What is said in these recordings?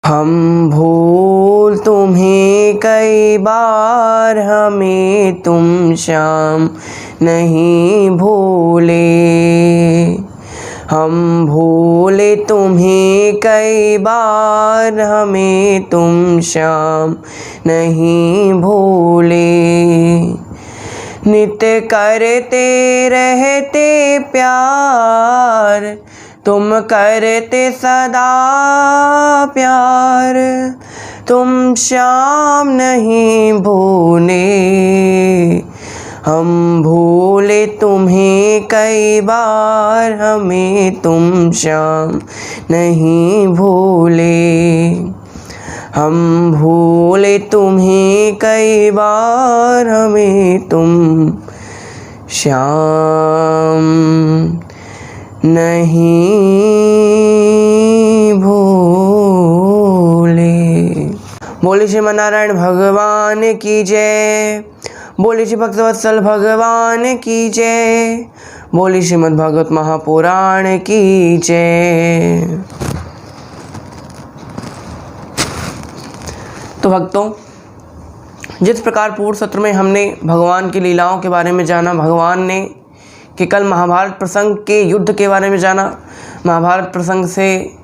हम भूल तुम्हें कई बार, हमें तुम श्याम नहीं भूले। हम भूले तुम्हें कई बार, हमें तुम श्याम नहीं भूले। नित्य करते रहते प्यार, तुम करते सदा प्यार, तुम श्याम नहीं भूले। हम भूले तुम्हें कई बार, हमें तुम श्याम नहीं भूले। हम भूले तुम्हें कई बार, हमें तुम श्याम नहीं भूले। बोले श्रीमन्नारायण भगवान की जय। बोले श्री भक्तवत्सल भगवान की जय। बोले श्रीमद् भागवत महापुराण की जय। तो भक्तों, जिस प्रकार पूर्व सत्र में हमने भगवान की लीलाओं के बारे में जाना, भगवान ने कि कल महाभारत प्रसंग के युद्ध के बारे में जाना, महाभारत प्रसंग से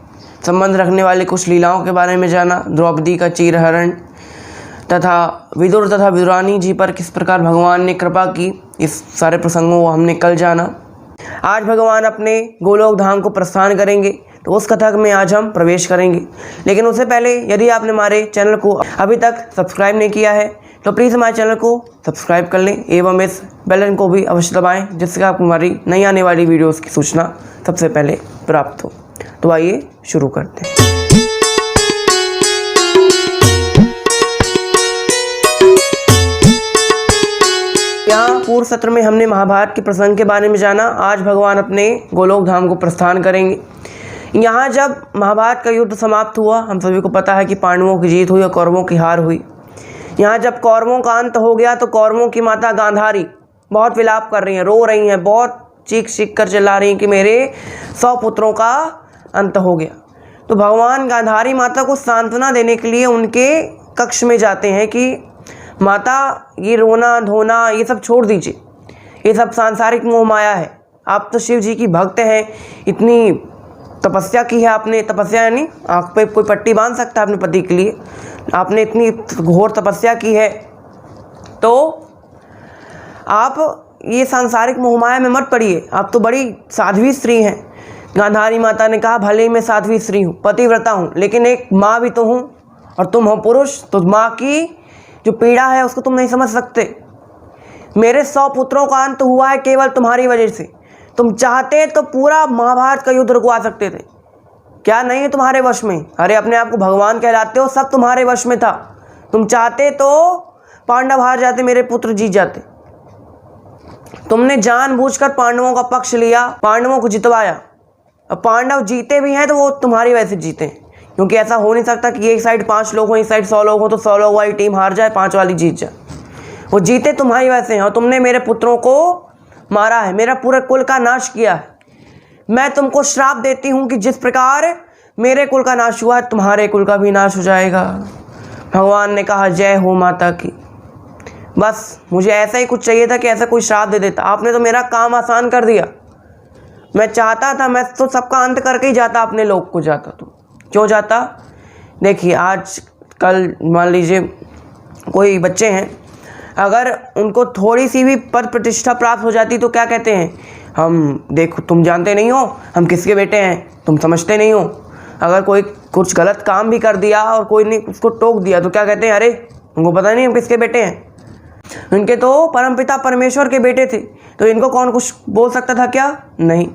संबंध रखने वाले कुछ लीलाओं के बारे में जाना, द्रौपदी का चीरहरण तथा विदुर तथा विदुरानी जी पर किस प्रकार भगवान ने कृपा की, इस सारे प्रसंगों को हमने कल जाना। आज भगवान अपने गोलोक धाम को प्रस्थान करेंगे, तो उस कथा में आज हम प्रवेश करेंगे। लेकिन उससे पहले यदि आपने हमारे चैनल को अभी तक सब्सक्राइब नहीं किया है तो प्लीज़ हमारे चैनल को सब्सक्राइब कर लें एवं इस बेल आइकन को भी अवश्य दबाएं, जिससे आपको हमारी नई आने वाली वीडियोस की सूचना सबसे पहले प्राप्त हो। तो आइए शुरू करते हैं। यहाँ पूर्व सत्र में हमने महाभारत के प्रसंग के बारे में जाना। आज भगवान अपने गोलोक धाम को प्रस्थान करेंगे। यहाँ जब महाभारत का युद्ध समाप्त हुआ, हम सभी को पता है कि पांडवों की जीत हुई और कौरवों की हार हुई। यहाँ जब कौरवों का अंत हो गया तो कौरवों की माता गांधारी बहुत विलाप कर रही हैं, रो रही हैं, बहुत चीख कर चिल्ला रही हैं कि मेरे 100 पुत्रों का अंत हो गया। तो भगवान गांधारी माता को सांत्वना देने के लिए उनके कक्ष में जाते हैं कि माता, ये रोना धोना ये सब छोड़ दीजिए, ये सब सांसारिक मोह माया है। आप तो शिव जी की भक्त हैं, इतनी तपस्या की है आपने, तपस्या यानी आँख पे कोई पट्टी बांध सकता है अपने पति के लिए, आपने इतनी घोर तपस्या की है, तो आप ये सांसारिक मोहमाया में मत पड़िए, आप तो बड़ी साध्वी स्त्री हैं। गांधारी माता ने कहा, भले ही मैं साध्वी स्त्री हूँ, पतिव्रता हूँ, लेकिन एक माँ भी तो हूँ और तुम हो पुरुष, तो माँ की जो पीड़ा है उसको तुम नहीं समझ सकते। मेरे 100 पुत्रों का अंत हुआ है केवल तुम्हारी वजह से। तुम चाहते तो पूरा महाभारत का युद्ध रुकवा सकते थे, क्या नहीं है तुम्हारे वश में? अरे अपने आप को भगवान कहलाते हो, सब तुम्हारे वश में था। तुम चाहते तो पांडव हार जाते, मेरे पुत्र जीत जाते। तुमने जानबूझकर पांडवों का पक्ष लिया, पांडवों को जितवाया। अब पांडव जीते भी हैं तो वो तुम्हारी वजह से जीते, क्योंकि ऐसा हो नहीं सकता कि एक साइड 5 लोग हों, एक साइड 100 लोग हों, तो 100 लोग वाली टीम हार जाए, 5 वाली जीत जाए। वो जीते तुम्हारी वजह से हैं और तुमने मेरे पुत्रों को मारा है, मेरा पूरे कुल का नाश किया है। मैं तुमको श्राप देती हूँ कि जिस प्रकार मेरे कुल का नाश हुआ है, तुम्हारे कुल का भी नाश हो जाएगा। भगवान ने कहा, जय हो माता की। बस मुझे ऐसा ही कुछ चाहिए था कि ऐसा कोई श्राप दे देता। आपने तो मेरा काम आसान कर दिया। मैं चाहता था, मैं तो सबका अंत करके ही जाता, अपने लोग को जाता। तो क्यों जाता? देखिए, आज कल मान लीजिए कोई बच्चे हैं, अगर उनको थोड़ी सी भी पद प्रतिष्ठा प्राप्त हो जाती तो क्या कहते हैं, हम देखो, तुम जानते नहीं हो हम किसके बेटे हैं, तुम समझते नहीं हो। अगर कोई कुछ गलत काम भी कर दिया और कोई ने उसको टोक दिया तो क्या कहते हैं, अरे उनको पता नहीं हम किसके बेटे हैं, इनके तो परमपिता परमेश्वर के बेटे थे, तो इनको कौन कुछ बोल सकता था क्या? नहीं।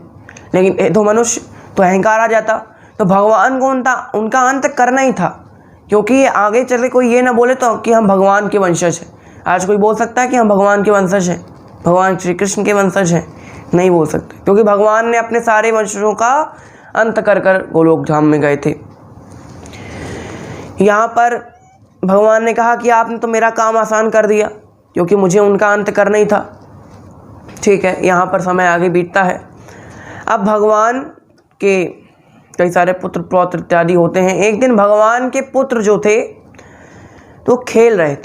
लेकिन ये तो मनुष्य, तो अहंकार आ जाता। तो भगवान को उनका अंत करना ही था, क्योंकि आगे चले कोई ये ना बोले तो कि हम भगवान के वंशज हैं। आज कोई बोल सकता है कि हम भगवान के वंशज हैं, भगवान श्री कृष्ण के वंशज हैं? नहीं बोल सकते, क्योंकि भगवान ने अपने सारे वंशजों का अंत कर गोलोक धाम में गए थे। यहाँ पर भगवान ने कहा कि आपने तो मेरा काम आसान कर दिया, क्योंकि मुझे उनका अंत करना ही था। ठीक है, यहाँ पर समय आगे बीतता है। अब भगवान के कई सारे पुत्र पौत्र इत्यादि होते हैं। एक दिन भगवान के पुत्र जो थे तो खेल रहे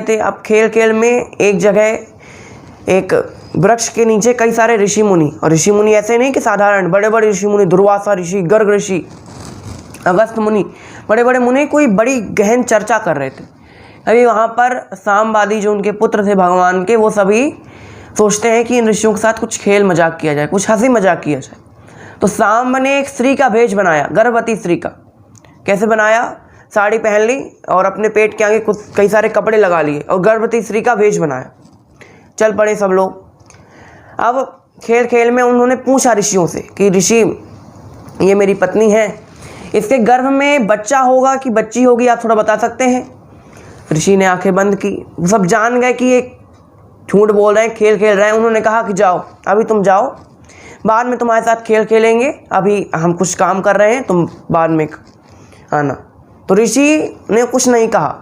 थे। अब खेल में एक जगह एक वृक्ष के नीचे कई सारे ऋषि मुनि, और ऋषि मुनि ऐसे नहीं कि साधारण बड़े बड़े ऋषि मुनि, दुर्वासा ऋषि, गर्ग ऋषि, अगस्त मुनि, बड़े बड़े मुनि कोई बड़ी गहन चर्चा कर रहे थे। अभी वहाँ पर सामवादी जो उनके पुत्र थे भगवान के, वो सभी सोचते हैं कि इन ऋषियों के साथ कुछ खेल मजाक किया जाए, कुछ हंसी मजाक किया जाए। तो सांब ने एक स्त्री का भेष बनाया, गर्भवती स्त्री का। कैसे बनाया? साड़ी पहन ली और अपने पेट के आगे कुछ कई सारे कपड़े लगा लिए और गर्भवती स्त्री का भेष बनाया। चल पड़े सब लोग। अब खेल में उन्होंने पूछा ऋषियों से कि ऋषि, ये मेरी पत्नी है, इसके गर्भ में बच्चा होगा कि बच्ची होगी, आप थोड़ा बता सकते हैं? ऋषि ने आंखें बंद की। सब जान गए कि ये झूठ बोल रहे हैं, खेल रहे हैं। उन्होंने कहा कि जाओ, अभी तुम जाओ, बाद में तुम्हारे साथ खेल खेलेंगे, अभी हम कुछ काम कर रहे हैं, तुम बाद में आना। तो ऋषि ने कुछ नहीं कहा।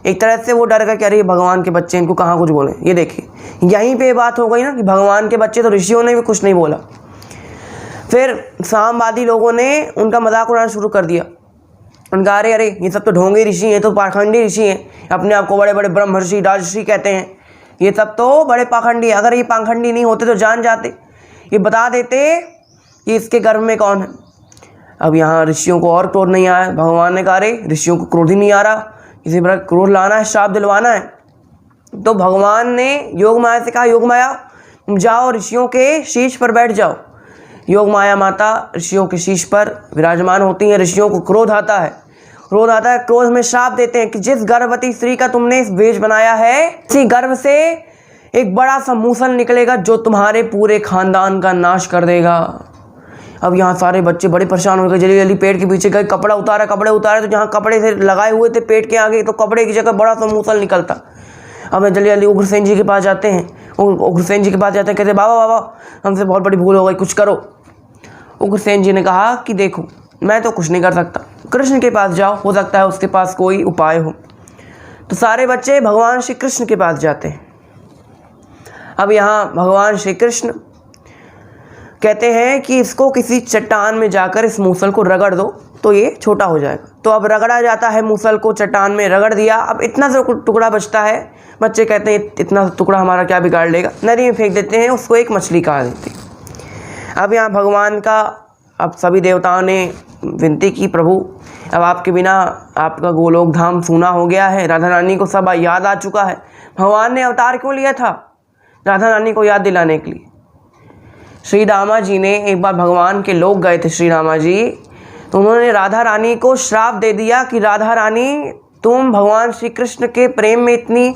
एक तरह से वो डर गए कि अरे भगवान के बच्चे, इनको कहाँ कुछ बोले। ये देखिए, यहीं पे बात हो गई ना कि भगवान के बच्चे, तो ऋषियों ने भी कुछ नहीं बोला। फिर सामवादी लोगों ने उनका मजाक उड़ाना शुरू कर दिया। उनका अरे ये सब तो ढोंगी ऋषि हैं, तो पाखंडी ऋषि हैं, अपने आप को बड़े बड़े ब्रह्मर्षि राजर्षि कहते हैं, ये सब तो बड़े पाखंडी हैं। अगर ये पाखंडी नहीं होते तो जान जाते, ये बता देते कि इसके गर्भ में कौन है। अब यहाँ ऋषियों को और क्रोध नहीं आया। भगवान ने कहा अरे ऋषियों को क्रोध ही नहीं आ रहा, किसी प्रकार क्रोध लाना है, श्राप दिलवाना है। तो भगवान ने योग माया से कहा, योग माया तुम जाओ ऋषियों के शीश पर बैठ जाओ। योग माया माता ऋषियों के शीश पर विराजमान होती हैं। ऋषियों को क्रोध आता है, क्रोध में श्राप देते हैं कि जिस गर्भवती स्त्री का तुमने इस भेष बनाया है, इसी गर्भ से एक बड़ा सा मूसल निकलेगा जो तुम्हारे पूरे खानदान का नाश कर देगा। अब यहाँ सारे बच्चे बड़े परेशान हो गए, जल्दी पेट के पीछे गए, कपड़े उतारे तो जहाँ कपड़े से लगाए हुए थे पेट के आगे, तो कपड़े की जगह बड़ा सा मूसल निकलता। अब जल्दी उग्रसेन जी के पास जाते हैं। उग्रसेन जी के पास जाते हैं, कहते बाबा हमसे बहुत बड़ी भूल हो गई, कुछ करो। उग्रसेन जी ने कहा कि देखो मैं तो कुछ नहीं कर सकता, कृष्ण के पास जाओ, हो सकता है उसके पास कोई उपाय हो। तो सारे बच्चे भगवान श्री कृष्ण के पास जाते हैं। अब यहाँ भगवान श्री कृष्ण कहते हैं कि इसको किसी चट्टान में जाकर इस मूसल को रगड़ दो तो ये छोटा हो जाएगा। तो अब रगड़ा जाता है मूसल को, चट्टान में रगड़ दिया। अब इतना सा टुकड़ा बचता है। बच्चे कहते हैं इतना टुकड़ा हमारा क्या बिगाड़ लेगा, नदी में फेंक देते हैं, उसको एक मछली खा देती। अब यहाँ भगवान का, अब सभी देवताओं ने विनती की, प्रभु अब आपके बिना आपका गोलोक धाम सूना हो गया है, राधा रानी को सब याद आ चुका है। भगवान ने अवतार क्यों लिया था? राधा रानी को याद दिलाने के लिए। श्री रामा जी ने एक बार भगवान के लोग गए थे, श्री रामा जी, तो उन्होंने राधा रानी को श्राप दे दिया कि राधा रानी तुम भगवान श्री कृष्ण के प्रेम में इतनी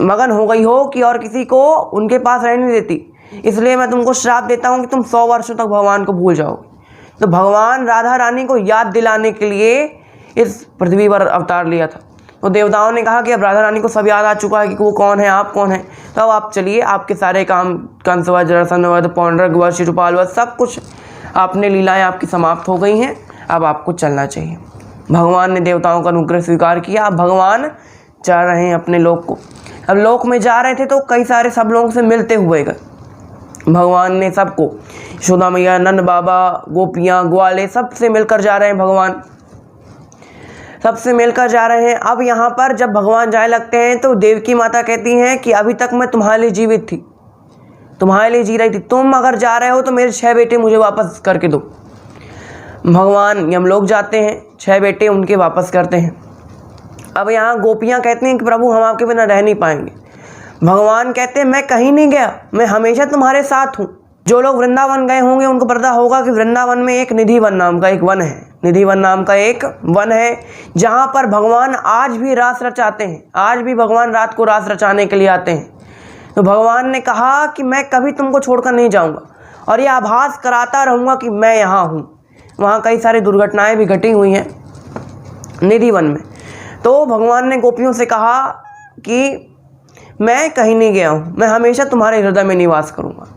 मगन हो गई हो कि और किसी को उनके पास रहने नहीं देती, इसलिए मैं तुमको श्राप देता हूँ कि तुम 100 वर्षों तक भगवान को भूल जाओगे। तो भगवान राधा रानी को याद दिलाने के लिए इस पृथ्वी पर अवतार लिया था। तो देवताओं ने कहा कि अब राधा रानी को सब याद आ चुका है कि वो कौन है, आप कौन है, तो अब आप चलिए, आपके सारे काम कंसवध, जरासंध, पौंड्रक वध, शिशुपाल वध, सब कुछ आपने लीलाएं आपकी समाप्त हो गई हैं, अब आपको चलना चाहिए। भगवान ने देवताओं का अनुग्रह स्वीकार किया। अब भगवान जा रहे हैं अपने लोक को। अब लोक में जा रहे थे तो कई सारे सब लोगों से मिलते हुए गए। भगवान ने सबको, यशोदा मैया, नंद बाबा, गोपियाँ, ग्वाले, सबसे मिलकर जा रहे हैं। भगवान सबसे मिलकर जा रहे हैं। अब यहाँ पर जब भगवान जाए लगते हैं तो देवकी माता कहती हैं कि अभी तक मैं तुम्हारे लिए जीवित थी, तुम्हारे लिए जी रही थी, तुम अगर जा रहे हो तो मेरे 6 बेटे मुझे वापस करके दो। भगवान यमलोक जाते हैं, 6 बेटे उनके वापस करते हैं। अब यहाँ गोपियाँ कहती हैं कि प्रभु हम आपके बिना रह नहीं पाएंगे। भगवान कहते हैं मैं कहीं नहीं गया, मैं हमेशा तुम्हारे साथ हूँ। जो लोग वृंदावन गए होंगे उनको पता होगा कि वृंदावन में एक निधि वन नाम का एक वन है, निधि वन नाम का एक वन है, जहाँ पर भगवान आज भी रास रचाते हैं। आज भी भगवान रात को रास रचाने के लिए आते हैं। तो भगवान ने कहा कि मैं कभी तुमको छोड़कर नहीं जाऊँगा और ये आभास कराता रहूँगा कि मैं यहाँ हूँ। वहाँ कई सारी दुर्घटनाएँ भी घटी हुई हैं निधि वन में। तो भगवान ने गोपियों से कहा कि मैं कहीं नहीं गया हूँ, मैं हमेशा तुम्हारे हृदय में निवास करूँगा।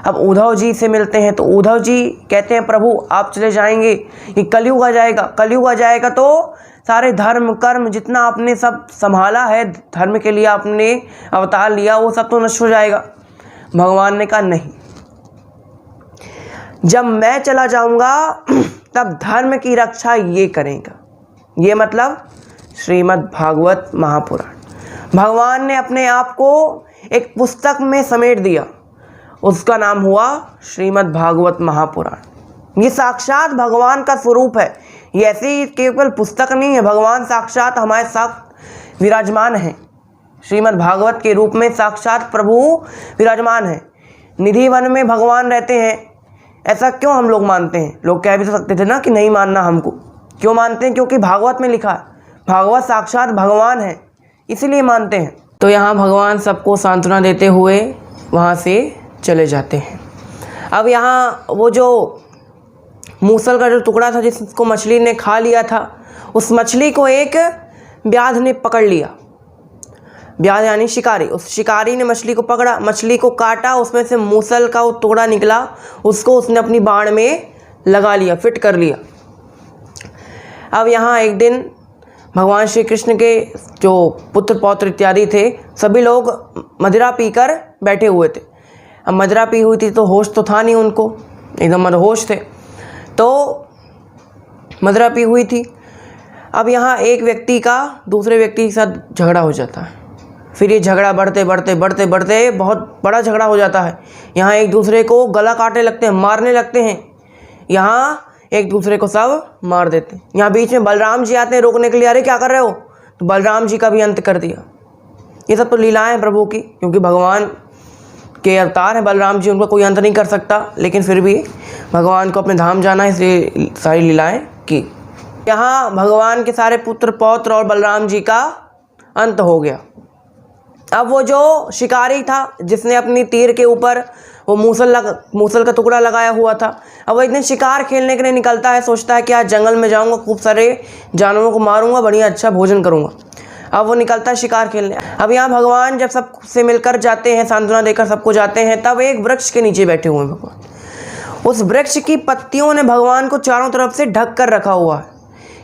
अब उद्धव जी से मिलते हैं तो उद्धव जी कहते हैं प्रभु आप चले जाएंगे, ये कलयुग आ जाएगा, कलयुग आ जाएगा तो सारे धर्म कर्म जितना आपने सब संभाला है, धर्म के लिए आपने अवतार लिया, वो सब तो नष्ट हो जाएगा। भगवान ने कहा नहीं, जब मैं चला जाऊंगा तब धर्म की रक्षा ये करेगा। ये मतलब श्रीमद् भागवत महापुराण। भगवान ने अपने आप को एक पुस्तक में समेट दिया, उसका नाम हुआ श्रीमद् भागवत महापुराण। ये साक्षात भगवान का स्वरूप है। ये ऐसी केवल पुस्तक नहीं है, भगवान साक्षात हमारे साथ विराजमान है। श्रीमद् भागवत के रूप में साक्षात प्रभु विराजमान है। निधि वन में भगवान रहते हैं, ऐसा क्यों हम लोग मानते हैं? लोग कह भी तो सकते थे ना कि नहीं मानना हमको। क्यों मानते हैं? क्योंकि भागवत में लिखा है, भागवत साक्षात भगवान है, इसीलिए मानते हैं। तो यहाँ भगवान सबको सांत्वना देते हुए वहाँ से चले जाते हैं। अब यहाँ वो जो मूसल का जो टुकड़ा था जिसको मछली ने खा लिया था, उस मछली को एक व्याध ने पकड़ लिया। व्याध यानी शिकारी। उस शिकारी ने मछली को पकड़ा, मछली को काटा, उसमें से मूसल का वो टुकड़ा निकला, उसको उसने अपनी बाण में लगा लिया, फिट कर लिया। अब यहाँ एक दिन भगवान श्री कृष्ण के जो पुत्र पौत्र इत्यादि थे, सभी लोग मदिरा पीकर बैठे हुए थे। अब मदिरा पी हुई थी तो होश तो था नहीं उनको, एकदम मदहोश थे। तो मदिरा पी हुई थी। अब यहाँ एक व्यक्ति का दूसरे व्यक्ति के साथ झगड़ा हो जाता है। फिर ये झगड़ा बढ़ते बढ़ते बहुत बड़ा झगड़ा हो जाता है। यहाँ एक दूसरे को गला काटने लगते हैं, मारने लगते हैं। यहाँ एक दूसरे को सब मार देते हैं। यहाँ बीच में बलराम जी आते हैं रोकने के लिए, अरे क्या कर रहे हो? तो बलराम जी का भी अंत कर दिया। ये सब तो लीलाएं हैं प्रभु की, क्योंकि भगवान के अवतार हैं बलराम जी, उनका कोई अंत नहीं कर सकता। लेकिन फिर भी भगवान को अपने धाम जाना, इसलिए सारी लीलाएं की। यहाँ भगवान के सारे पुत्र पौत्र और बलराम जी का अंत हो गया। अब वो जो शिकारी था जिसने अपनी तीर के ऊपर वो मूसल का टुकड़ा लगाया हुआ था, अब वो एक दिन शिकार खेलने के लिए निकलता है। सोचता है कि आज जंगल में जाऊंगा, खूब सारे जानवरों को मारूंगा, बढ़िया अच्छा भोजन करूंगा। अब वो निकलता है शिकार खेलने। अब यहाँ भगवान जब सबसे मिलकर जाते हैं, सांत्वना देकर सबको जाते हैं, तब एक वृक्ष के नीचे बैठे हुए हैं भगवान। उस वृक्ष की पत्तियों ने भगवान को चारों तरफ से ढक कर रखा हुआ है।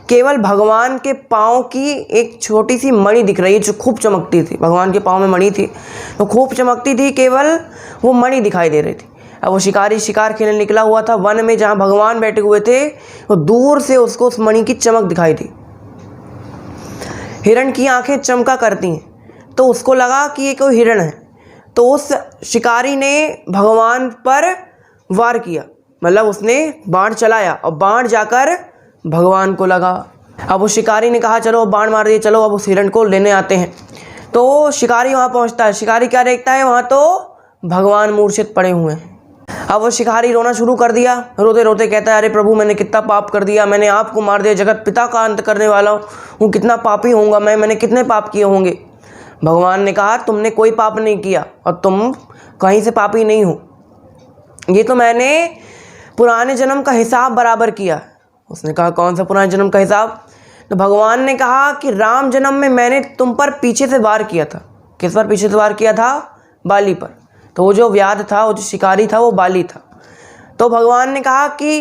केवल भगवान के पाँव की एक छोटी सी मणि दिख रही है जो खूब चमकती थी। भगवान के पाँव में मणि थी तो खूब चमकती थी, केवल वो मणि दिखाई दे रही थी। अब वो शिकारी शिकार खेलने निकला हुआ था वन में, जहाँ भगवान बैठे हुए थे, तो दूर से उसको उस मणि की चमक दिखाई दी। हिरण की आंखें चमका करती हैं, तो उसको लगा कि ये कोई हिरण है। तो उस शिकारी ने भगवान पर वार किया, मतलब उसने बाण चलाया और बाण जाकर भगवान को लगा। अब उस शिकारी ने कहा चलो बाण मार दिए, चलो अब उस हिरण को लेने आते हैं। तो शिकारी वहाँ पहुँचता है। शिकारी क्या देखता है? वहाँ तो भगवान मूर्छित पड़े हुए हैं। अब वो शिकारी रोना शुरू कर दिया, रोते रोते कहता है अरे प्रभु, मैंने कितना पाप कर दिया, मैंने आपको मार दिया, जगत पिता का अंत करने वाला हूँ, कितना पापी होऊंगा मैंने कितने पाप किए होंगे। भगवान ने कहा तुमने कोई पाप नहीं किया और तुम कहीं से पापी नहीं हो, ये तो मैंने पुराने जन्म का हिसाब बराबर किया। उसने कहा कौन सा पुराने जन्म का हिसाब? तो भगवान ने कहा कि राम जन्म में मैंने तुम पर पीछे से वार किया था। किस पर पीछे से वार किया था? बाली पर। तो वो जो व्याध था, वो जो शिकारी था, वो बाली था। तो भगवान ने कहा कि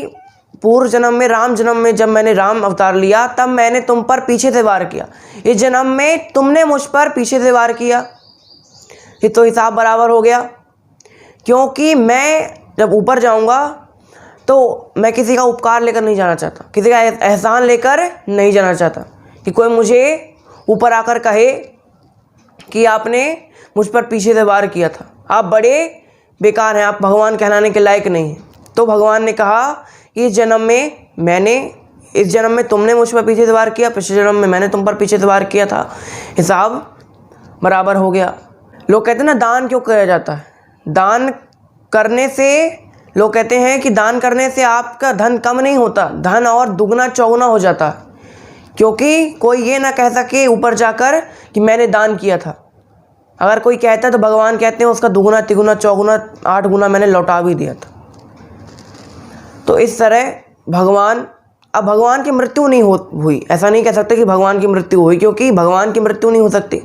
पूर्व जन्म में, राम जन्म में जब मैंने राम अवतार लिया, तब मैंने तुम पर पीछे से वार किया। इस जन्म में तुमने मुझ पर पीछे से वार किया, ये तो हिसाब बराबर हो गया। क्योंकि मैं जब ऊपर जाऊंगा तो मैं किसी का उपकार लेकर नहीं जाना चाहता, किसी का एहसान लेकर नहीं जाना चाहता कि कोई मुझे ऊपर आकर कहे कि आपने मुझ पर पीछे से वार किया था, आप बड़े बेकार हैं, आप भगवान कहलाने के लायक नहीं हैं। तो भगवान ने कहा इस जन्म में तुमने मुझ पर पीछे से वार किया, पिछले जन्म में मैंने तुम पर पीछे से वार किया था, हिसाब बराबर हो गया। लोग कहते हैं ना दान क्यों किया जाता है? दान करने से, लोग कहते हैं कि दान करने से आपका धन कम नहीं होता, धन और दुगना चौगुना हो जाता है। क्योंकि कोई ये ना कह सके ऊपर जाकर कि मैंने दान किया था। अगर कोई कहता है तो भगवान कहते हैं उसका दुगुना तिगुना चौगुना 8 गुना मैंने लौटा भी दिया था। तो इस तरह अब भगवान की मृत्यु नहीं हुई, ऐसा नहीं कह सकते कि भगवान की मृत्यु हुई, क्योंकि भगवान की मृत्यु नहीं हो सकती।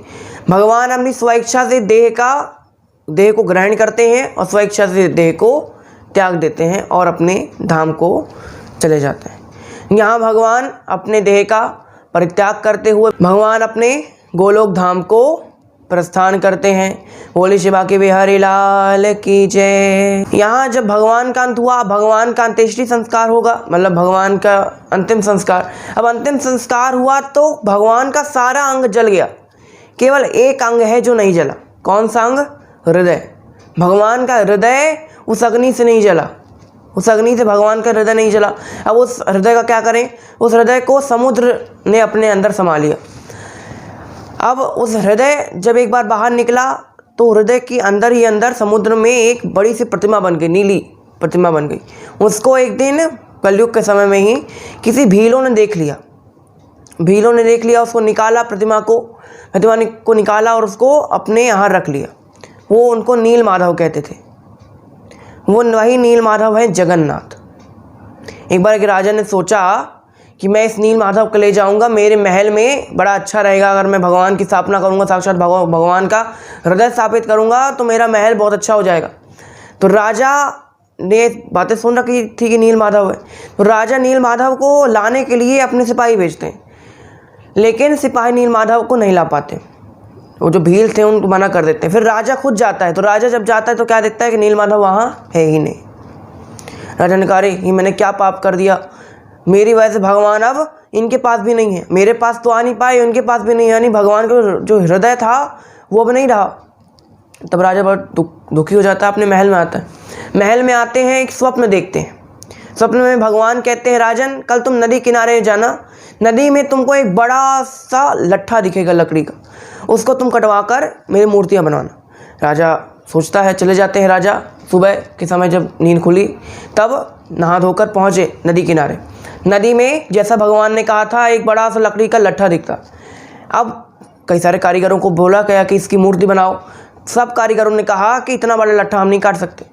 भगवान अपनी स्वेच्छा से देह को ग्रहण करते हैं और स्वेच्छा से देह को त्याग देते हैं और अपने धाम को चले जाते हैं। यहाँ भगवान अपने देह का परित्याग करते हुए भगवान अपने गोलोक धाम को प्रस्थान करते हैं। बोले शिवा के बिहारी लाल की जय। यहाँ जब भगवान का अंत हुआ, भगवान का अंत्येष्टि संस्कार होगा, मतलब भगवान का अंतिम संस्कार। अब अंतिम संस्कार हुआ तो भगवान का सारा अंग जल गया, केवल एक अंग है जो नहीं जला। कौन सा अंग? हृदय। भगवान का हृदय उस अग्नि से नहीं जला, उस अग्नि से भगवान का हृदय नहीं जला। अब उस हृदय का क्या करें? उस हृदय को समुद्र ने अपने अंदर समा लिया। अब उस हृदय जब एक बार बाहर निकला तो हृदय के अंदर ही अंदर समुद्र में एक बड़ी सी प्रतिमा बन गई, नीली प्रतिमा बन गई। उसको एक दिन कलयुग के समय में ही किसी भीलों ने देख लिया, भीलों ने देख लिया, उसको निकाला, प्रतिमा को निकाला और उसको अपने यहाँ रख लिया। वो उनको नील माधव कहते थे। वो वही नील माधव है जगन्नाथ। एक बार एक राजा ने सोचा कि मैं इस नील माधव को ले जाऊंगा, मेरे महल में बड़ा अच्छा रहेगा। अगर मैं भगवान की स्थापना करूंगा, साक्षात भगवान का हृदय स्थापित करूंगा तो मेरा महल बहुत अच्छा हो जाएगा। तो राजा ने बातें सुन रखी थी कि नील माधव है, तो राजा नील माधव को लाने के लिए अपने सिपाही भेजते हैं, लेकिन सिपाही नील माधव को नहीं ला पाते। वो जो भील थे उनको मना कर देते हैं। फिर राजा खुद जाता है, तो राजा जब जाता है तो क्या देखता है कि नील माधव वहाँ है ही नहीं। राजा ने कहा, ये मैंने क्या पाप कर दिया, मेरी वजह से भगवान अब इनके पास भी नहीं है, मेरे पास तो आ नहीं पाए, उनके पास भी नहीं, यानी भगवान का जो हृदय था वो अब नहीं रहा। तब राजा बहुत दुखी हो जाता है, अपने महल में आता है। महल में आते हैं, एक स्वप्न देखते हैं। स्वप्न में भगवान कहते हैं, राजन कल तुम नदी किनारे जाना, नदी में तुमको एक बड़ा सा लट्ठा दिखेगा लकड़ी का, उसको तुम कटवा कर मेरी मूर्तियाँ बनवाना। राजा सोचता है, चले जाते हैं। राजा सुबह के समय जब नींद खुली तब नहा धोकर पहुँचे नदी किनारे। नदी में जैसा भगवान ने कहा था एक बड़ा सा लकड़ी का लट्ठा दिखता। अब कई सारे कारीगरों को बोला गया कि इसकी मूर्ति बनाओ। सब कारीगरों ने कहा कि इतना बड़ा लट्ठा हम नहीं काट सकते।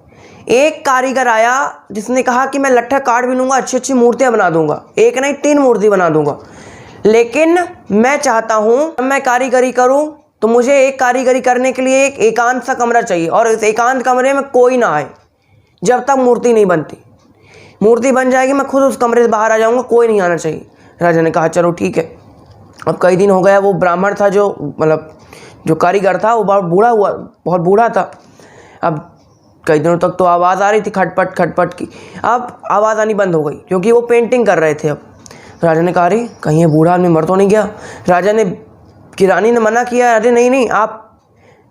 एक कारीगर आया जिसने कहा कि मैं लट्ठा काट भी लूँगा, अच्छी अच्छी मूर्तियाँ बना दूंगा, एक नहीं 3 मूर्ति बना दूंगा, लेकिन मैं चाहता हूँ जब मैं कारीगरी करूँ तो मुझे एक कारीगरी करने के लिए एक एकांत सा कमरा चाहिए, और इस एकांत कमरे में कोई ना आए जब तक मूर्ति नहीं बनती। मूर्ति बन जाएगी मैं खुद उस कमरे से बाहर आ जाऊँगा, कोई नहीं आना चाहिए। राजा ने कहा चलो ठीक है। अब कई दिन हो गया, वो ब्राह्मण था जो कारीगर था वो बहुत बूढ़ा था। अब कई दिनों तक तो आवाज़ आ रही थी खटपट खटपट की, अब आवाज़ आनी बंद हो गई क्योंकि वो पेंटिंग कर रहे थे। अब राजा ने कहा, अरे कहीं ये बूढ़ा आदमी मर तो नहीं गया। राजा ने की रानी ने मना किया, अरे नहीं आप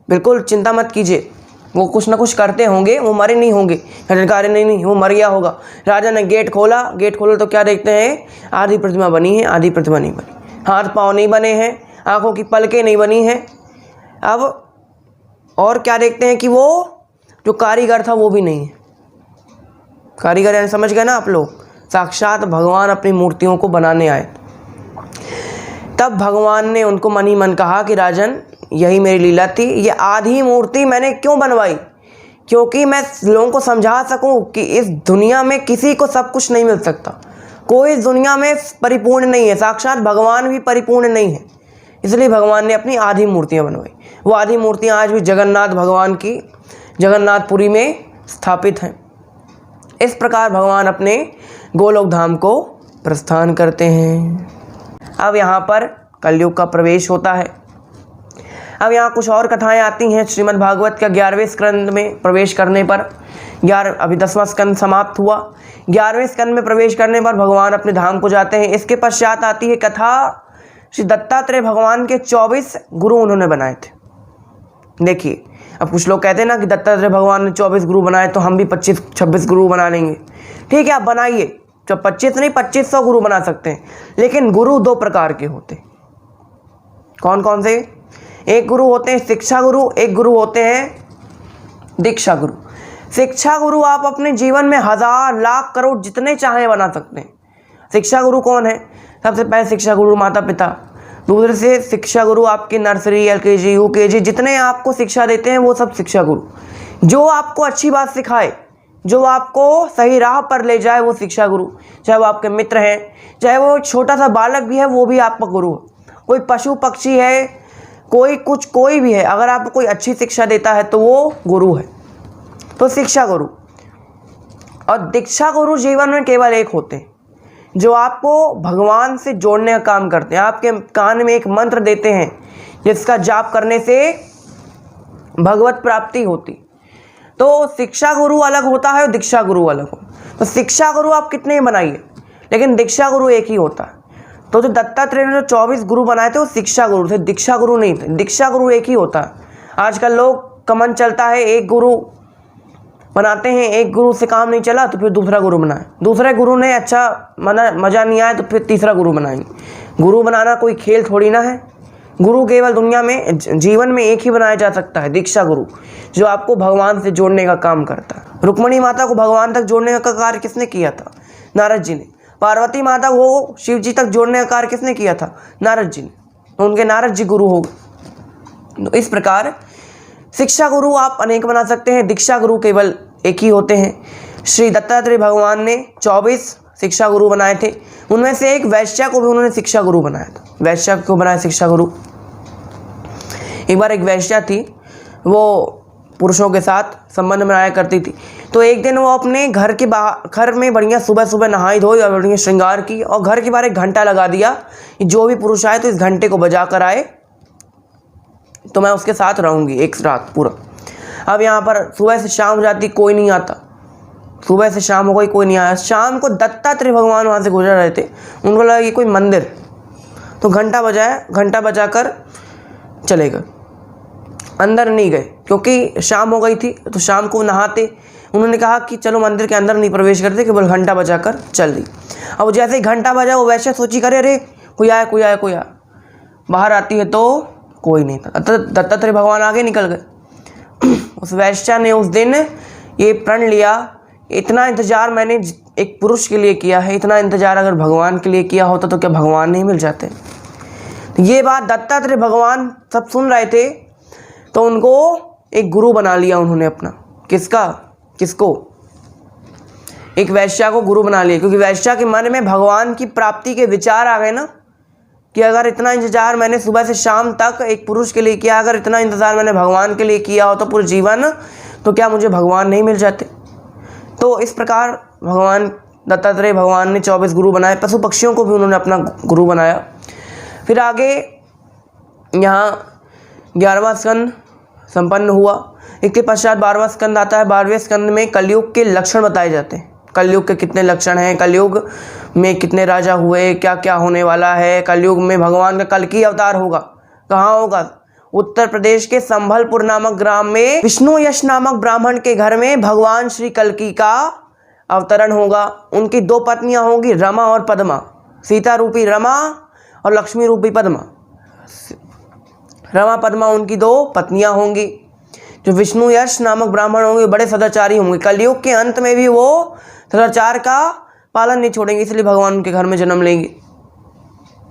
बिल्कुल चिंता मत कीजिए, वो कुछ ना कुछ करते होंगे, वो मरे नहीं होंगे। राजा ने कहा, अरे नहीं वो मर गया होगा। राजा ने गेट खोला तो क्या देखते हैं, आधी प्रतिमा बनी है, आधी प्रतिमा नहीं बनी, हाथ पाँव नहीं बने हैं, आँखों की पलकें नहीं बनी हैं। अब और क्या देखते हैं कि वो जो कारीगर था वो भी नहीं है। कारीगर यानी समझ गए ना आप लोग, साक्षात भगवान अपनी मूर्तियों को बनाने आए। तब भगवान ने उनको मन ही मन कहा कि राजन यही मेरी लीला थी, ये आधी मूर्ति मैंने क्यों बनवाई, क्योंकि मैं लोगों को समझा सकूं कि इस दुनिया में किसी को सब कुछ नहीं मिल सकता, कोई इस दुनिया में परिपूर्ण नहीं है, साक्षात भगवान भी परिपूर्ण नहीं है। इसलिए भगवान ने अपनी आधी मूर्तियां बनवाई। वो आधी मूर्तियां आज भी जगन्नाथ भगवान की जगन्नाथपुरी में स्थापित हैं। इस प्रकार भगवान अपने गोलोक धाम को प्रस्थान करते हैं। अब यहाँ पर कलयुग का प्रवेश होता है। अब यहाँ कुछ और कथाएं आती हैं। श्रीमद् भागवत का 11वें स्कंद में प्रवेश करने पर, अभी 10वां स्कंद समाप्त हुआ, 11वें स्कंद में प्रवेश करने पर भगवान अपने धाम को जाते हैं। इसके पश्चात आती है कथा, श्री दत्तात्रेय भगवान के 24 गुरु उन्होंने बनाए थे। देखिए, अब कुछ लोग कहते हैं ना कि दत्तात्रेय भगवान ने 24 गुरु बनाए तो हम भी 25-26 गुरु बना लेंगे। ठीक है, आप बनाइए, जब 25 नहीं 2500 गुरु बना सकते हैं, लेकिन गुरु 2 प्रकार के होते हैं। कौन कौन से? एक गुरु होते हैं शिक्षा गुरु, एक गुरु होते हैं दीक्षा गुरु। शिक्षा गुरु आप अपने जीवन में 1000 लाख करोड़ जितने चाहें बना सकते हैं। शिक्षा गुरु कौन है? सबसे पहले शिक्षा गुरु माता पिता, दूसरे से शिक्षा गुरु आपके नर्सरी, LKG, UKG जितने आपको शिक्षा देते हैं वो सब शिक्षा गुरु। जो आपको अच्छी बात सिखाए, जो आपको सही राह पर ले जाए वो शिक्षा गुरु। चाहे वो आपके मित्र हैं, चाहे वो छोटा सा बालक भी है, वो भी आपका गुरु है। कोई पशु पक्षी है, कोई भी है, अगर आपको कोई अच्छी शिक्षा देता है तो वो गुरु है। तो शिक्षा गुरु और दीक्षा गुरु जीवन में केवल एक होते हैं, जो आपको भगवान से जोड़ने का काम करते हैं। आपके कान में एक मंत्र देते हैं जिसका जाप करने से भगवत प्राप्ति होती। तो शिक्षा गुरु अलग होता है और दीक्षा गुरु अलग हो। तो शिक्षा गुरु आप कितने बनाइए, लेकिन दीक्षा गुरु एक ही होता है। तो जो दत्तात्रेय ने जो 24 गुरु बनाए थे वो शिक्षा गुरु थे, दीक्षा गुरु नहीं थे। दीक्षा गुरु एक ही होता है। आजकल लोग कमन चलता है, एक गुरु बनाते हैं, एक गुरु से काम नहीं चला तो फिर दूसरा गुरु बनाए, दूसरे गुरु ने अच्छा मज़ा नहीं आया तो फिर तीसरा गुरु बनाएंगे। गुरु बनाना कोई खेल थोड़ी ना है। गुरु केवल दुनिया में जीवन में एक ही बनाया जा सकता है, दीक्षा गुरु, जो आपको भगवान से जोड़ने का काम करता है। रुक्मिणी माता को भगवान तक जोड़ने का कार्य किसने किया था? नारद जी ने। पार्वती माता को शिव जी तक जोड़ने का कार्य किसने किया था? नारद जी ने। तो उनके नारद जी गुरु हो गए। तो इस प्रकार शिक्षा गुरु आप अनेक बना सकते हैं, दीक्षा गुरु केवल एक ही होते हैं। श्री दत्तात्रेय भगवान ने 24 शिक्षा गुरु बनाए थे, उनमें से एक वैश्या को भी उन्होंने शिक्षा गुरु बनाया था। वैश्या को बनाया शिक्षा गुरु। एक बार एक वैश्या थी, वो पुरुषों के साथ संबंध बनाया करती थी। तो एक दिन वो अपने घर में बढ़िया सुबह सुबह नहाई धोई और बढ़िया श्रृंगार की और घर के बाहर एक घंटा लगा दिया, जो भी पुरुष आए तो इस घंटे को बजा कर आए तो मैं उसके साथ रहूँगी एक रात पूरा। अब यहाँ पर सुबह से शाम हो जाती, कोई नहीं आता। सुबह से शाम हो गई, कोई नहीं आया। शाम को दत्तात्रेय भगवान वहाँ से गुजर रहे थे, उनको लगा ये कोई मंदिर, तो घंटा बजाया, घंटा बजा कर चले गए, अंदर नहीं गए क्योंकि शाम हो गई थी। तो शाम को नहाते, उन्होंने कहा कि चलो मंदिर के अंदर नहीं प्रवेश करते, केवल घंटा बजा कर चल दी। अब जैसे ही घंटा बजा वो वैसे सोची करे अरे कोई आया कोई आया कोई आया। बाहर आती है तो कोई नहीं था। दत्तात्रेय भगवान आगे निकल गए। उस वैश्या ने उस दिन ये प्रण लिया, इतना इंतजार मैंने एक पुरुष के लिए किया है, इतना इंतजार अगर भगवान के लिए किया होता तो क्या भगवान नहीं मिल जाते? ये बात दत्तात्रेय भगवान सब सुन रहे थे, तो उनको एक गुरु बना लिया उन्होंने अपना। किसको? एक वैश्या को गुरु बना लिया, क्योंकि वैश्या के मन में भगवान की प्राप्ति के विचार आ गए ना, कि अगर इतना इंतजार मैंने सुबह से शाम तक एक पुरुष के लिए किया, अगर इतना इंतजार मैंने भगवान के लिए किया हो तो पूरे जीवन, तो क्या मुझे भगवान नहीं मिल जाते? तो इस प्रकार भगवान दत्तात्रेय भगवान ने 24 गुरु बनाए। पशु पक्षियों को भी उन्होंने अपना गुरु बनाया। फिर आगे यहाँ 11वां स्कंद संपन्न हुआ। इसके पश्चात 12वां स्कंद आता है। 12वें स्कंद में कलयुग के लक्षण बताए जाते हैं। कलयुग के कितने लक्षण हैं, कलयुग में कितने राजा हुए, क्या क्या होने वाला है। कलयुग में भगवान का कल्कि अवतार होगा। कहाँ होगा? उत्तर प्रदेश के संभलपुर नामक ग्राम में विष्णु यश नामक ब्राह्मण के घर में भगवान श्री कल्कि का अवतरण होगा। उनकी 2 पत्नियां होंगी, रमा और पद्मा। सीता रूपी रमा और लक्ष्मी रूपी पद्मा। रमा पद्मा उनकी 2 पत्नियां होंगी। जो विष्णु यश नामक ब्राह्मण होंगे बड़े सदाचारी होंगे। कलयुग के अंत में भी वो सदाचार का पालन नहीं छोड़ेंगे, इसलिए भगवान उनके घर में जन्म लेंगे।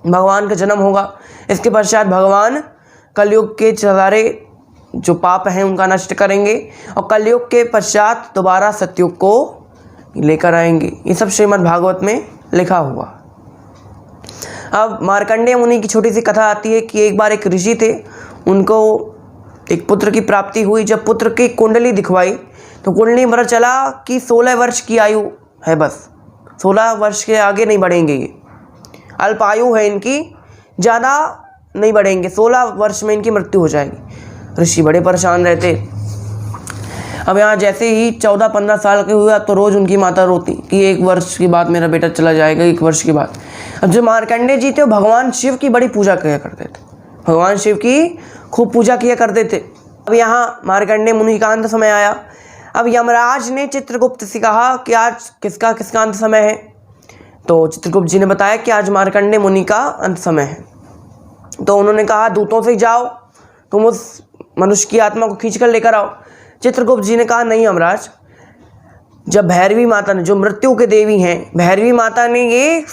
भगवान का जन्म होगा। इसके पश्चात भगवान कलयुग के सारे जो पाप हैं उनका नष्ट करेंगे और कलयुग के पश्चात दोबारा सतयुग को लेकर आएंगे। ये सब श्रीमद् भागवत में लिखा हुआ। अब मार्कंडेय मुनि की छोटी सी कथा आती है कि एक बार एक ऋषि थे, उनको एक पुत्र की प्राप्ति हुई। जब पुत्र की कुंडली दिखवाई तो कुंडली में पता चला कि 16 वर्ष की आयु है, बस 16 वर्ष के आगे नहीं बढ़ेंगे, ये अल्प आयु है इनकी, ज़्यादा नहीं बढ़ेंगे, 16 वर्ष में इनकी मृत्यु हो जाएगी। ऋषि बड़े परेशान रहते। अब यहाँ जैसे ही 14-15 साल के हुआ तो रोज़ उनकी माता रोती कि 1 वर्ष के बाद मेरा बेटा चला जाएगा, 1 वर्ष के बाद। अब जो मार्कंडेय जी थे वो भगवान शिव की बड़ी पूजा किया करते थे, भगवान शिव की खूब पूजा किया करते थे। अब यहाँ मार्कंडेय मुनि का अंत समय आया। अब यमराज ने चित्रगुप्त से कहा कि आज किसका अंत समय है। तो चित्रगुप्त जी ने बताया कि आज मार्कंडेय मुनि का अंत समय है। तो उन्होंने कहा दूतों से जाओ, तुम उस मनुष्य की आत्मा को खींच कर लेकर आओ। चित्रगुप्त जी ने कहा नहीं यमराज, जब भैरवी माता ने, जो मृत्यु के देवी हैं, भैरवी माता ने ये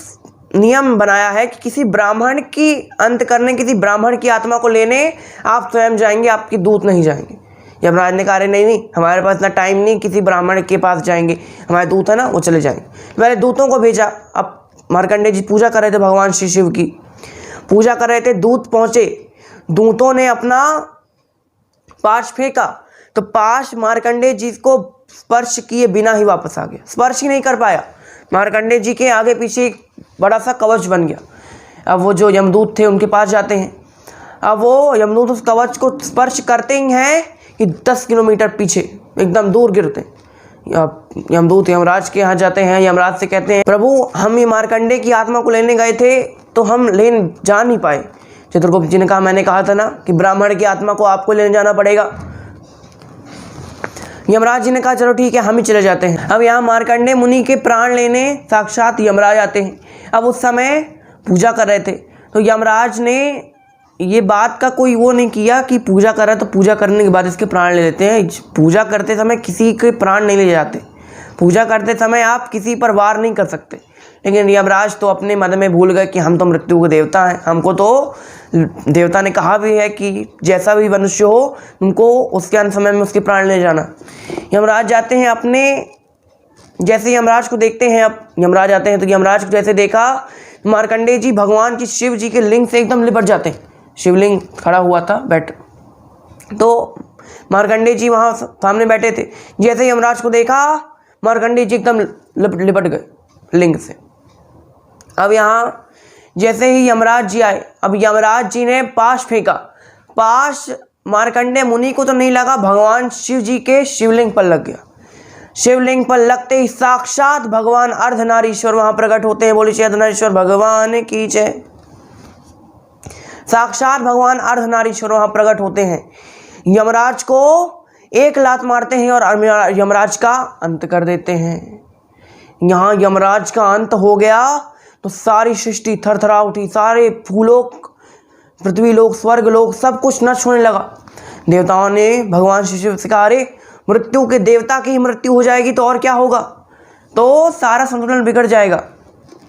नियम बनाया है कि किसी ब्राह्मण की अंत करने, किसी ब्राह्मण की आत्मा को लेने आप स्वयं जाएंगे, आपके दूत नहीं जाएंगे। यमराज ने कहा नहीं, हमारे पास इतना टाइम नहीं किसी ब्राह्मण के पास जाएंगे, हमारे दूत है ना वो चले जाएंगे। मैंने दूतों को भेजा। अब मार्कंडेय जी पूजा कर रहे थे, भगवान श्री शिव की पूजा कर रहे थे। दूत पहुँचे, दूतों ने अपना पाश फेंका तो पाश मार्कंडेय जी को स्पर्श किए बिना ही वापस आ गया, स्पर्श ही नहीं कर पाया। मार्कंडेय जी के आगे पीछे एक बड़ा सा कवच बन गया। अब वो जो यमदूत थे उनके पास जाते हैं। अब वो यमदूत उस कवच को स्पर्श करते ही हैं कि 10 किलोमीटर पीछे एकदम दूर गिरते। यमदूत यमराज के यहाँ जाते हैं, यमराज से कहते हैं प्रभु हम ये मार्कंडे की आत्मा को लेने गए थे तो हम लेने जा नहीं पाए। चित्रगुप्त जी ने कहा मैंने कहा था ना कि ब्राह्मण की आत्मा को आपको लेने जाना पड़ेगा। यमराज जी ने कहा चलो ठीक है हम ही चले जाते हैं। अब यहाँ मार्कंडे मुनि के प्राण लेने साक्षात यमराज आते हैं। अब उस समय पूजा कर रहे थे तो यमराज ने ये बात का कोई वो नहीं किया कि पूजा कर रहा है तो पूजा करने के बाद इसके प्राण ले लेते हैं। पूजा करते समय किसी के प्राण नहीं ले जाते। पूजा करते समय आप किसी पर वार नहीं कर सकते। लेकिन यमराज तो अपने मन में भूल गए कि हम तो मृत्यु के देवता हैं, हमको तो देवता ने कहा भी है कि जैसा भी मनुष्य हो उनको उसके अंत समय में उसके प्राण ले जाना। यमराज जाते हैं अपने, जैसे यमराज को देखते हैं, अब यमराज आते हैं तो यमराज को जैसे देखा मार्कंडेय जी भगवान की शिव जी के लिंग से एकदम लिपट जाते हैं। शिवलिंग खड़ा हुआ था बैठ, तो मार्कंडेय जी वहाँ सामने बैठे थे। जैसे यमराज को देखा मार्कंडेय जी एकदम लिपट गए लिंग से। अब यहाँ जैसे ही यमराज जी आए, अब यमराज जी ने पाश फेंका। पाश मार्कंडेय मुनि को तो नहीं लगा, भगवान शिव जी के शिवलिंग पर लग गया। शिवलिंग पर लगते ही साक्षात भगवान अर्धनारीश्वर वहां प्रकट होते हैं। बोलिए अर्धनारीश्वर भगवान की जय। साक्षात भगवान अर्धनारीश्वर वहां प्रकट होते हैं। यमराज को एक लात मारते हैं और यमराज का अंत कर देते हैं। यहाँ यमराज का अंत हो गया तो सारी सृष्टि थरथरा उठी। सारे भूलोक, पृथ्वी लोक, स्वर्ग लोक सब कुछ नष्ट होने लगा। देवताओं ने भगवान शिव से कहा अरे मृत्यु के देवता की मृत्यु हो जाएगी तो और क्या होगा, तो सारा संतुलन बिगड़ जाएगा।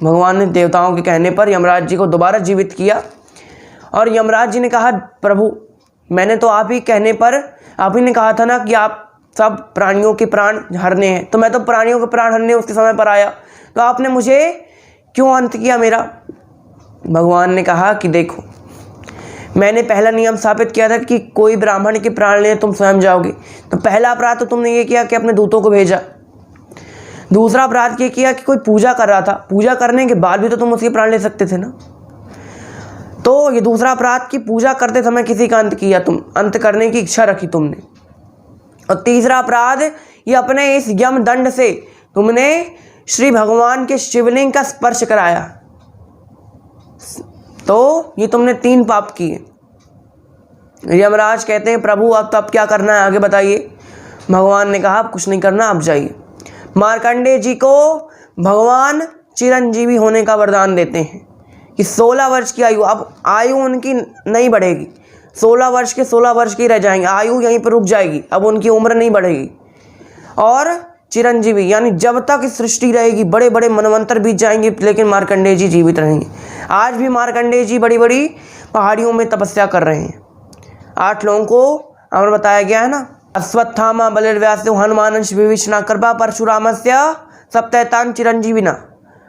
भगवान ने देवताओं के कहने पर यमराज जी को दोबारा जीवित किया और यमराज जी ने कहा प्रभु मैंने तो आप ही कहने पर, आप ही ने कहा था ना कि आप सब प्राणियों के प्राण हरने हैं, तो मैं तो प्राणियों के प्राण हरने उसके समय पर आया, तो आपने मुझे क्यों अंत किया मेरा। भगवान ने कहा कि देखो मैंने पहला नियम स्थापित किया था कि कोई ब्राह्मण के प्राण ले तुम स्वयं जाओगे, तो पहला अपराध तो तुमने ये किया कि अपने दूतों को भेजा। दूसरा अपराध ये किया कि कोई पूजा कर रहा था, पूजा करने के बाद भी तो तुम उसके प्राण ले सकते थे ना। तो ये दूसरा अपराध कि पूजा करते समय किसी का अंत किया, तुम अंत करने की इच्छा रखी तुमने। और तीसरा अपराध ये अपने इस यम दंड से तुमने श्री भगवान के शिवलिंग का स्पर्श कराया, तो ये तुमने 3 पाप किए। यमराज कहते हैं प्रभु अब तो अब क्या करना है आगे बताइए। भगवान ने कहा अब कुछ नहीं करना, आप जाइए। मार्कंडेय जी को भगवान चिरंजीवी होने का वरदान देते हैं कि 16 वर्ष की आयु, अब आयु उनकी नहीं बढ़ेगी, 16 वर्ष के 16 वर्ष की रह जाएंगे, आयु यहीं पर रुक जाएगी, अब उनकी उम्र नहीं बढ़ेगी। और चिरंजीवी यानी जब तक सृष्टि रहेगी, बड़े बड़े मनवंतर बीत जाएंगे लेकिन मार्कंडेय जी जीवित रहेंगे। आज भी मार्कंडेय जी बड़ी बड़ी पहाड़ियों में तपस्या कर रहे हैं। 8 लोगों को अमर बताया गया है ना, अश्वत्थामा बलिर्व्यासो हनुमानंश विभीषणा कृपा परशुरामस्य सप्तैतान चिरंजीविना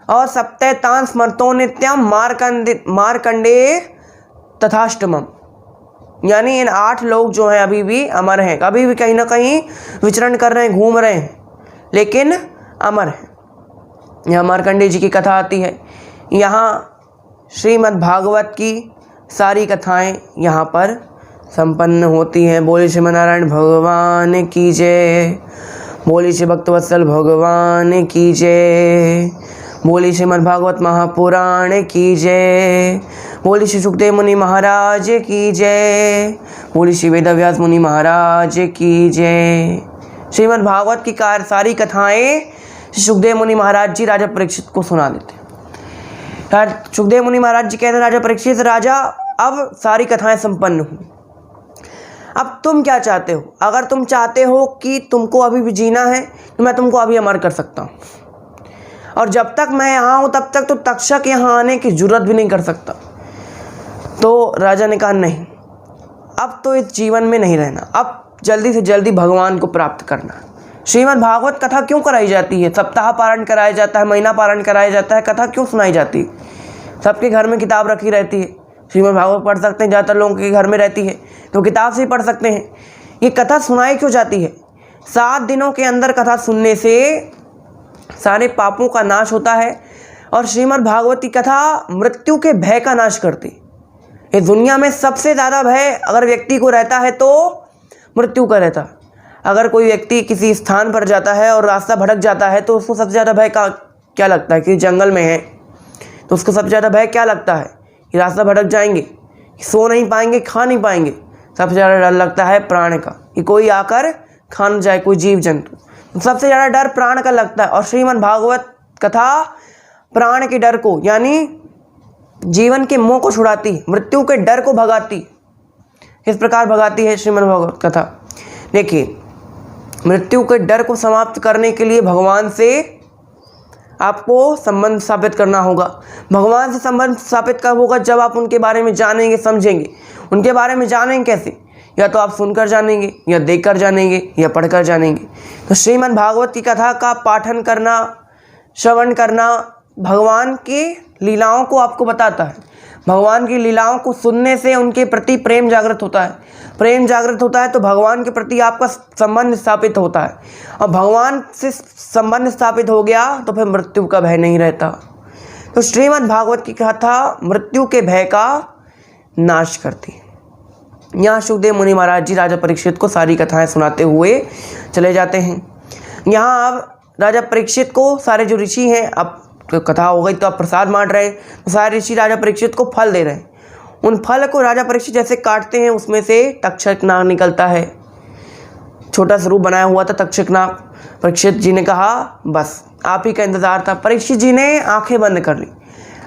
और सप्तैतान स्मर्तो नित्यम मार्कंडेय तथाष्टमम। यानी इन 8 लोग जो हैं अभी भी अमर हैं, अभी भी कहीं ना कहीं विचरण कर रहे हैं, घूम रहे हैं, लेकिन अमर हैं। यहाँ मार्कंडेय जी की कथा आती है। यहाँ श्रीमद् भागवत की सारी कथाएं यहाँ पर संपन्न होती हैं। बोले श्रीमन् नारायण भगवान की जय, बोले श्री भक्तवत्सल भगवान की जय, बोले श्रीमद् भागवत महापुराण की जय, बोले श्री सुखदेव मुनि महाराज की जय, बोले श्री वेदव्यास मुनि महाराज की जय। श्रीमद् भागवत की सारी कथाएं सुखदेव मुनि महाराज जी राजा परीक्षित को सुना देते हैं। सुखदेव मुनि महाराज जी कहते हैं राजा परीक्षित राजा अब सारी कथाएं संपन्न हुई, अब तुम क्या चाहते हो। अगर तुम चाहते हो कि तुमको अभी भी जीना है तो मैं तुमको अभी अमर कर सकता हूँ, और जब तक मैं यहाँ हूँ तब तक तो तक्षक यहाँ आने की जरूरत भी नहीं कर सकता। तो राजा ने कहा नहीं, अब तो इस जीवन में नहीं रहना, अब जल्दी से जल्दी भगवान को प्राप्त करना। श्रीमद् भागवत कथा क्यों कराई जाती है, सप्ताह पारण कराया जाता है, महीना पारण कराया जाता है, कथा क्यों सुनाई जाती है। सबके घर में किताब रखी रहती है, श्रीमद् भागवत पढ़ सकते हैं, ज़्यादातर लोगों के घर में रहती है तो किताब से ही पढ़ सकते हैं। ये कथा सुनाई क्यों जाती है, 7 दिनों के अंदर कथा सुनने से सारे पापों का नाश होता है और श्रीमद् भागवत की कथा मृत्यु के भय का नाश करती। इस दुनिया में सबसे ज़्यादा भय अगर व्यक्ति को रहता है तो मृत्यु का रहता है। अगर कोई व्यक्ति किसी स्थान पर जाता है और रास्ता भटक जाता है तो उसको सबसे ज़्यादा भय क्या लगता है कि जंगल में है तो उसको सबसे ज़्यादा भय क्या लगता है कि रास्ता भटक जाएंगे, सो नहीं पाएंगे, खा नहीं पाएंगे। सबसे ज़्यादा डर लगता है प्राण का कि कोई आकर खा न जाए, कोई जीव जंतु। तो सबसे ज़्यादा डर प्राण का लगता है। और श्रीमद् भागवत कथा प्राण के डर को यानी जीवन के मोह को छुड़ाती है, मृत्यु के डर को भगाती है। किस प्रकार भगाती है श्रीमद् भागवत कथा? देखिए, मृत्यु के डर को समाप्त करने के लिए भगवान से आपको संबंध स्थापित करना होगा। भगवान से संबंध स्थापित कब होगा? जब आप उनके बारे में जानेंगे, समझेंगे। उनके बारे में जानेंगे कैसे? या तो आप सुनकर जानेंगे, या देखकर जानेंगे, या पढ़कर जानेंगे। तो श्रीमद् भागवत की कथा का पाठन करना, श्रवण करना भगवान की लीलाओं को आपको बताता है। भगवान की लीलाओं को सुनने से उनके प्रति प्रेम जागृत होता है। प्रेम जागृत होता है तो भगवान के प्रति आपका संबंध स्थापित होता है, और भगवान से संबंध स्थापित हो गया तो फिर मृत्यु का भय नहीं रहता। तो श्रीमद् भागवत की कथा मृत्यु के भय का नाश करती है। यहाँ सुखदेव मुनि महाराज जी राजा परीक्षित को सारी कथाएं सुनाते हुए चले जाते हैं। यहाँ अब राजा परीक्षित को सारे जो ऋषि हैं, अब कथा हो गई तो अब प्रसाद बांट रहे हैं, तो सारे ऋषि राजा परीक्षित को फल दे रहे हैं। उन फल को राजा परीक्षित जैसे काटते हैं, उसमें से तक्षक नाग निकलता है। छोटा स्वरूप बनाया हुआ था तक्षक नाग। परीक्षित जी ने कहा बस आप ही का इंतजार था। परीक्षित जी ने आंखें बंद कर ली।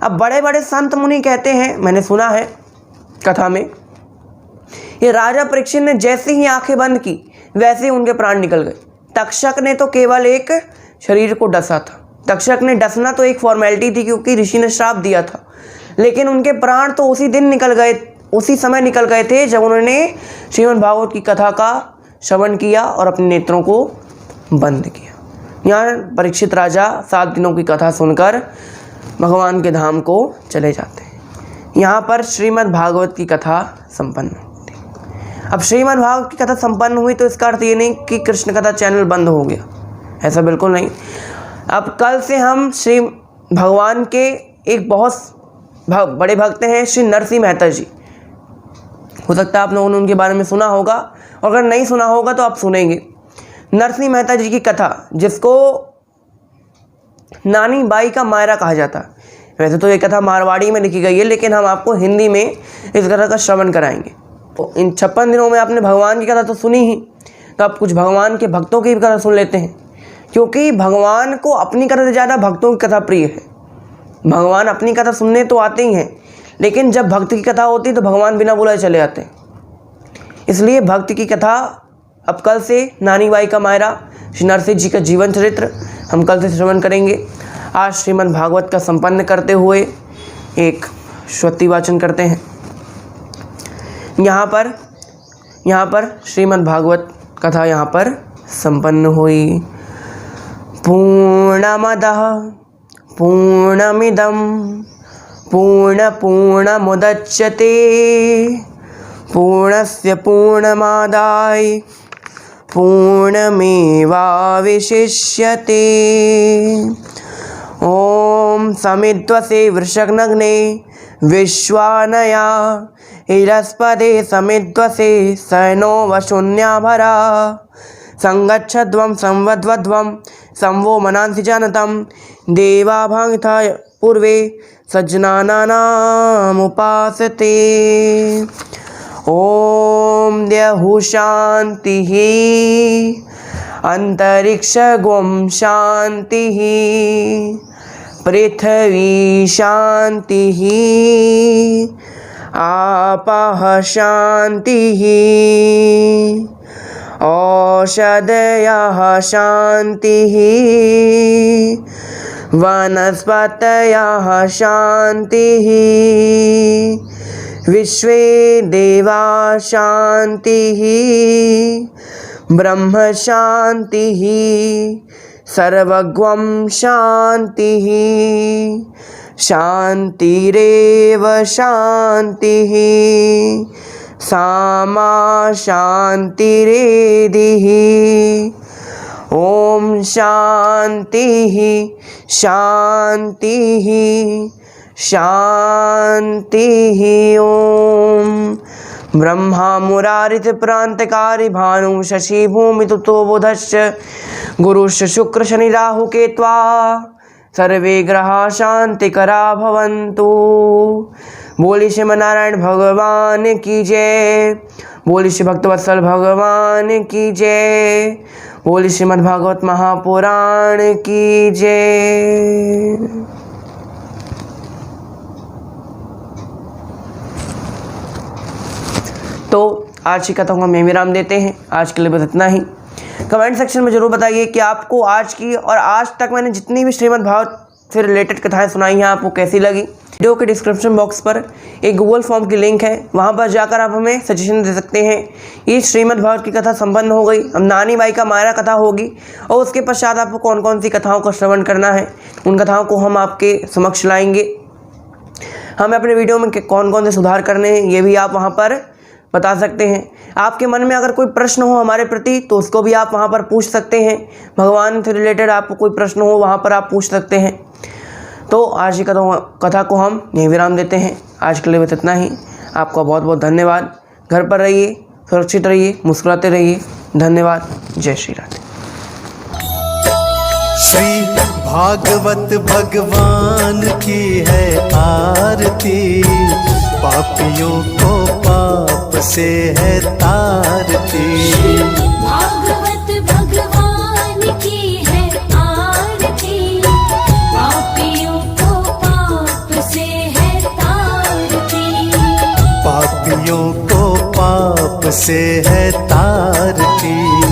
अब बड़े बड़े संत मुनि कहते हैं, मैंने सुना है कथा में, ये राजा परीक्षित ने जैसे ही आंखें बंद की वैसे ही उनके प्राण निकल गए। तक्षक ने तो केवल एक शरीर को डसा था। तक्षक ने डसना तो एक फॉर्मेलिटी थी क्योंकि ऋषि ने श्राप दिया था, लेकिन उनके प्राण तो उसी दिन निकल गए, उसी समय निकल गए थे जब उन्होंने श्रीमद् भागवत की कथा का श्रवण किया और अपने नेत्रों को बंद किया। यहाँ परीक्षित राजा 7 दिनों की कथा सुनकर भगवान के धाम को चले जाते हैं। यहाँ पर श्रीमद् भागवत की कथा संपन्न होती है। अब श्रीमद् भागवत की कथा संपन्न हुई तो इसका अर्थ ये नहीं कि कृष्ण कथा चैनल बंद हो गया, ऐसा बिल्कुल नहीं। अब कल से हम श्री भगवान के एक बहुत बड़े भक्त हैं श्री नरसिंह मेहता जी। हो सकता है आप लोगों ने उनके बारे में सुना होगा, और अगर नहीं सुना होगा तो आप सुनेंगे। नरसिंह मेहता जी की कथा, जिसको नानी बाई का मायरा कहा जाता है। वैसे तो ये कथा मारवाड़ी में लिखी गई है, लेकिन हम आपको हिंदी में इस कथा का श्रवण कराएंगे। तो इन 56 दिनों में आपने भगवान की कथा तो सुनी ही, तो आप कुछ भगवान के भक्तों की भी कथा सुन लेते हैं, क्योंकि भगवान को अपनी कथा से ज़्यादा भक्तों की कथा प्रिय है। भगवान अपनी कथा सुनने तो आते ही हैं, लेकिन जब भक्त की कथा होती है तो भगवान बिना बुलाए चले आते हैं। इसलिए भक्त की कथा अब कल से नानी बाई का मायरा श्री नरसिंह जी का जीवन चरित्र हम कल से श्रवण करेंगे। आज श्रीमद् भागवत का संपन्न करते हुए एक श्रुति वाचन करते हैं। यहाँ पर श्रीमद् भागवत कथा यहाँ पर संपन्न हुई। पूर्णमदः पूर्णमिदं पूर्णमुदच्यते पूर्णस्य पूर्णमादाय पूर्णमेवावशिष्यते। ॐ समिध्वसे वृषग्नग्ने विश्वानया इरस्पदे समिध्वसे सैनो वशून्याभरा संगच्छध्वं संवध्वध्वं संवो मनांसि जानतं देवाभांगिताय पूर्वे सज्जनानामुपासते। ॐ द्यौः शान्तिः अन्तरिक्षगुं शान्तिः पृथिवी शान्तिः आपः शान्तिः औषधयः शान्तिः वनस्पतयः शान्तिः विश्वे देवा शान्तिः ब्रह्म शान्तिः सर्वगं शान्तिः शान्तिरेव शान्तिः सामा शान्तिरेधिः। ॐ शान्तिः शान्तिः शान्तिः। ॐ ब्रह्मा मुरारि त्रिपुरांतकारी भानु शशि भूमि तुतो बुधश्च गुरुश्च शुक्र शनि राहु केत्वा सर्वे ग्रहा शांतिकरा भवन्तु। बोली श्रीमन्नारायण भगवान की जय। बोली श्री भक्तवत्सल भगवान की जय। बोली श्रीमद्भागवत महापुराण की जय। तो आज की कथा को हम यहीं विराम देते हैं। आज के लिए बस इतना ही। कमेंट सेक्शन में ज़रूर बताइए कि आपको आज की और आज तक मैंने जितनी भी श्रीमद् भागवत से रिलेटेड कथाएं सुनाई हैं आपको कैसी लगी। वीडियो के डिस्क्रिप्शन बॉक्स पर एक गूगल फॉर्म की लिंक है, वहां पर जाकर आप हमें सजेशन दे सकते हैं। ये श्रीमद् भागवत की कथा संपन्न हो गई। अब नानी बाई का मायरा कथा होगी और उसके पश्चात आपको कौन कौन सी कथाओं का श्रवण करना है, उन कथाओं को हम आपके समक्ष लाएंगे। हमें अपने वीडियो में कौन कौन से सुधार करने हैं ये भी आप वहाँ पर बता सकते हैं। आपके मन में अगर कोई प्रश्न हो हमारे प्रति तो उसको भी आप वहाँ पर पूछ सकते हैं। भगवान से रिलेटेड आपको कोई प्रश्न हो वहाँ पर आप पूछ सकते हैं। तो आज की कथा को हम यहीं विराम देते हैं। आज के लिए बस इतना ही। आपका बहुत बहुत धन्यवाद। घर पर रहिए, सुरक्षित रहिए, मुस्कुराते रहिए। धन्यवाद। जय श्री राधे। श्री भागवत भगवान की है आरती, पापियों को पाप से है तारती। भागवत भगवान की है आरती, पापियों को पाप से है तारती। पापियों को पाप से है तारती।